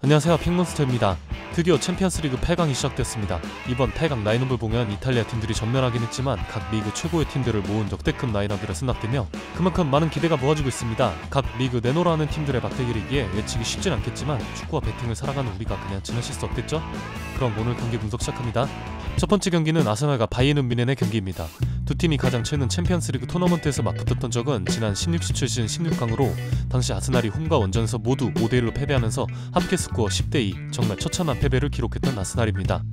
안녕하세요, 핑몬스터입니다. 드디어 챔피언스리그 8강이 시작됐습니다. 이번 8강 라인업을 보면 이탈리아 팀들이 전멸하긴 했지만 각 리그 최고의 팀들을 모은 역대급 라인업이라 생각되며 그만큼 많은 기대가 모아지고 있습니다. 각 리그 내노라는 팀들의 맞대결이기에 예측이 쉽진 않겠지만 축구와 배팅을 살아가는 우리가 그냥 지나칠 수 없겠죠? 그럼 오늘 경기 분석 시작합니다. 첫 번째 경기는 아스날과 바이에른 뮌헨의 경기입니다. 두 팀이 가장 최근 챔피언스리그 토너먼트에서 맞붙었던 적은 지난 16-17 시즌 16강으로 당시 아스날이 홈과 원정에서 모두 5대1로 패배하면서 합계 스코어 10대2, 정말 처참한 패배를 기록했던 아스날입니다.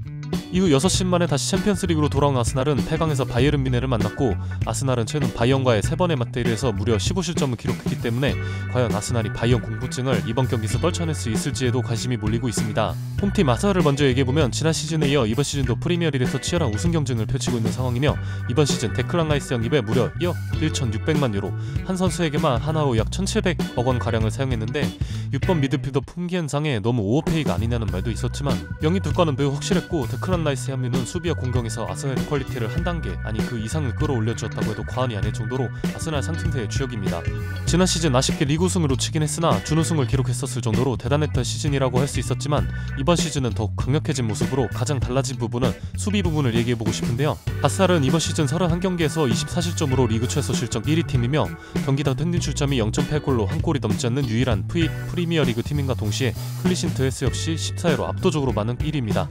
이후 6시 만에 다시 챔피언스리그로 돌아온 아스날은 8강에서 바이에른 뮌헨을 만났고, 아스날은 최근 바이언과의 3번의 맞대결에서 무려 15실점을 기록했기 때문에 과연 아스날이 바이언 공포증을 이번 경기에서 떨쳐낼 수 있을지에도 관심이 몰리고 있습니다. 홈팀 아스날을 먼저 얘기해보면 지난 시즌에 이어 이번 시즌도 프리미어리그에서 치열한 우승 경쟁을 펼치고 있는 상황이며, 이번 시즌 데클란 라이스 영입에 무려 1억 1,600만 유로, 한 선수에게만 하나로 약 1,700억 원 가량을 사용했는데 6번 미드필더 품귀 현상에 너무 오버페이가 아니냐는 말도 있었지만 영입 두과는 매우 확실했고, 데클란 라이스의 합류는 수비와 공격에서 아스날의 퀄리티를 한 단계 아니 그 이상을 끌어올려주었다고 해도 과언이 아닐 정도로 아스날 상승세의 주역입니다. 지난 시즌 아쉽게 리그 우승을 놓치긴 했으나 준우승을 기록했었을 정도로 대단했던 시즌이라고 할 수 있었지만, 이번 시즌은 더욱 강력해진 모습으로 가장 달라진 부분은 수비 부분을 얘기해보고 싶은데요. 아스날은 이번 시즌 31경기에서 24실점으로 리그 최소 실점 1위 팀이며 경기당 평균 출점이 0.8골로 한 골이 넘지 않는 유일한 프리미어리그 팀인과 동시에 클린시트 횟수 역시 14회로 압도적으로 많은 1위입니다.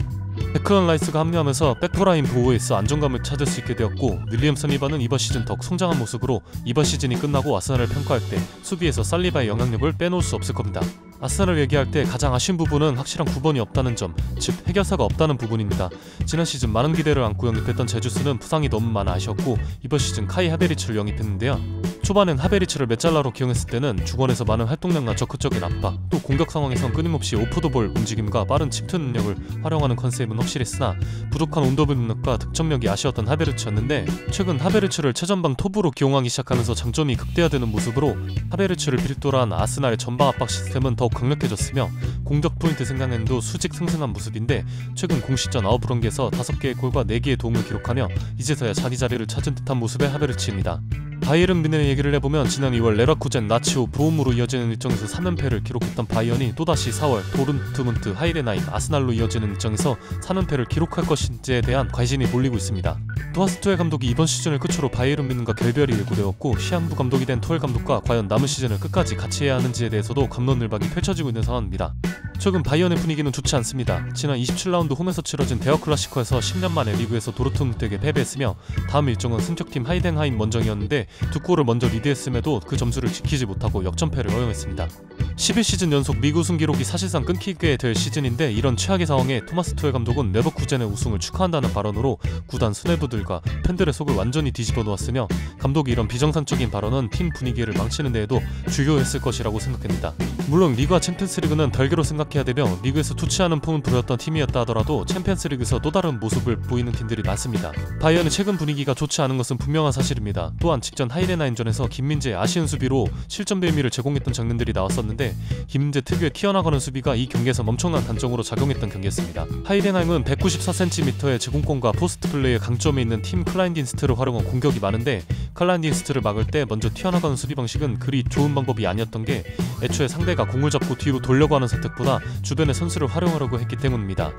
데클란 라이스가 합류하면서 백포라인 보호에서 안정감을 찾을 수 있게 되었고, 윌리엄 살리바는 이번 시즌 더욱 성장한 모습으로 이번 시즌이 끝나고 아스날을 평가할 때 수비에서 살리바의 영향력을 빼놓을 수 없을 겁니다. 아스날을 얘기할 때 가장 아쉬운 부분은 확실한 9번이 없다는 점, 즉 해결사가 없다는 부분입니다. 지난 시즌 많은 기대를 안고 영입했던 제주스는 부상이 너무 많아 아쉬웠고, 이번 시즌 카이 하베리츠를 영입했는데요. 초반엔 하베리츠를 메잘라로 기용했을 때는 중원에서 많은 활동량과 적극적인 압박, 또 공격 상황에선 끊임없이 오프더볼 움직임과 빠른 침투 능력을 활용하는 컨셉은 확실했으나 부족한 온더블 능력과 득점력이 아쉬웠던 하베리츠였는데, 최근 하베리츠를 최전방 톱으로 기용하기 시작하면서 장점이 극대화되는 모습으로 하베리츠를 필두로 한 아스날의 전방 압박 시스템은 더욱 강력해졌으며, 공격 포인트 생산에도 수직 상승한 모습인데 최근 공식전 9경기에서 5개의 골과 4개의 도움을 기록하며 이제서야 자리를 찾은 듯한 모습의 하베르츠입니다. 바이에른 뮌헨의 얘기를 해보면 지난 2월 레버쿠젠 라치오 브롬으로 이어지는 일정에서 3연패를 기록했던 바이언이 또다시 4월 도르트문트 하이렌하임 아스날로 이어지는 일정에서 3연패를 기록할 것인지에 대한 관심이 몰리고 있습니다. 토마스 투엘 감독이 이번 시즌을 끝으로 바이에른 뮌헨과 결별이 예고되었고, 시한부 감독이 된 투엘 감독과 과연 남은 시즌을 끝까지 같이 해야 하는지에 대해서도 갑론을박이 펼쳐지고 있는 상황입니다. 최근 바이언의 분위기는 좋지 않습니다. 지난 27라운드 홈에서 치러진 대여 클라시코에서 10년 만에 리그에서 도르트문트에게 패배했으며, 다음 일정은 승격팀 하이덴하임 원정이었는데 두 골을 먼저 리드했음에도 그 점수를 지키지 못하고 역전패를 허용했습니다. 11시즌 연속 리그 우승 기록이 사실상 끊기게 될 시즌인데, 이런 최악의 상황에 토마스 투엘 감독은 레버쿠젠의 우승을 축하한다는 발언으로 구단 수뇌부들과 팬들의 속을 완전히 뒤집어 놓았으며, 감독이 이런 비정상적인 발언은 팀 분위기를 망치는 데에도 주요했을 것이라고 생각합니다. 물론 리그와 챔피언스리그는 별개로 생각해야 되며, 리그에서 좋지 않은 폼을 보였던 팀이었다 하더라도 챔피언스리그에서 또 다른 모습을 보이는 팀들이 많습니다. 바이언의 최근 분위기가 좋지 않은 것은 분명한 사실입니다. 또한 직전 하이덴하임전에서 김민재의 아쉬운 수비로 실점 빌미를 제공했던 장면들이 나왔었는데, 김민재 특유의 튀어나가는 수비가 이 경기에서 엄청난 단점으로 작용했던 경기였습니다. 하이덴하임은 194cm의 제공권과 포스트 플레이의 강점에 있는 팀 클라인딘스트를 활용한 공격이 많은데, 클라인딘스트를 막을 때 먼저 튀어나가는 수비 방식은 그리 좋은 방법이 아니었던 게, 애초에 상대가 공을 잡고 뒤로 돌려고 하는 선택보다 주변의 선수를 활용하려고 했기 때문입니다.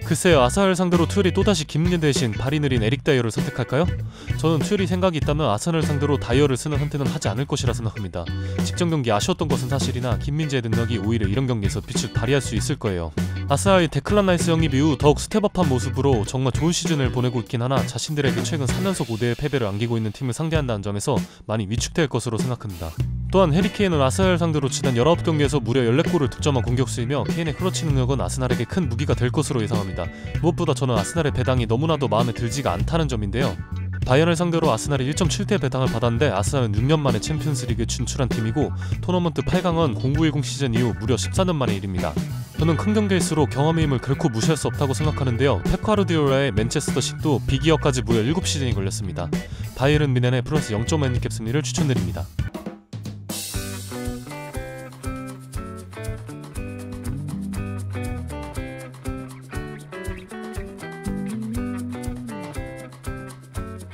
글쎄요, 아스날 상대로 투엘이 또다시 김민재 대신 발이 느린 에릭 다이어를 선택할까요? 저는 투엘이 생각이 있다면 아스날 상대로 다이어를 쓰는 선택은 하지 않을 것이라 생각합니다. 직전 경기 아쉬웠던 것은 사실이나 김민재의 능력이 오히려 이런 경기에서 빛을 발휘할 수 있을 거예요. 아스날이 데클란 라이스 영입 이후 더욱 스텝업한 모습으로 정말 좋은 시즌을 보내고 있긴 하나, 자신들에게 최근 3연속 5대1 패배를 안기고 있는 팀을 상대한다는 점에서 많이 위축될 것으로 생각합니다. 또한 해리 케인은 아스날 상대로 지난 19경기에서 무려 14골을 득점한 공격수이며, 케인의 클러치 능력은 아스날에게 큰 무기가 될 것으로 예상합니다. 무엇보다 저는 아스날의 배당이 너무나도 마음에 들지가 않다는 점인데요. 바이언을 상대로 아스날이 1.7대 배당을 받았는데, 아스날은 6년 만에 챔피언스리그에 진출한 팀이고, 토너먼트 8강은 0910 시즌 이후 무려 14년 만의 일입니다. 저는 큰 경기일수록 경험의 힘을 결코 무시할 수 없다고 생각하는데요. 펩 가르디올라의 맨체스터 시티도 비기어까지 무려 7시즌이 걸렸습니다. 바이에른 뮌헨의 플러스 0.5 핸디캡 승리를 추천드립니다.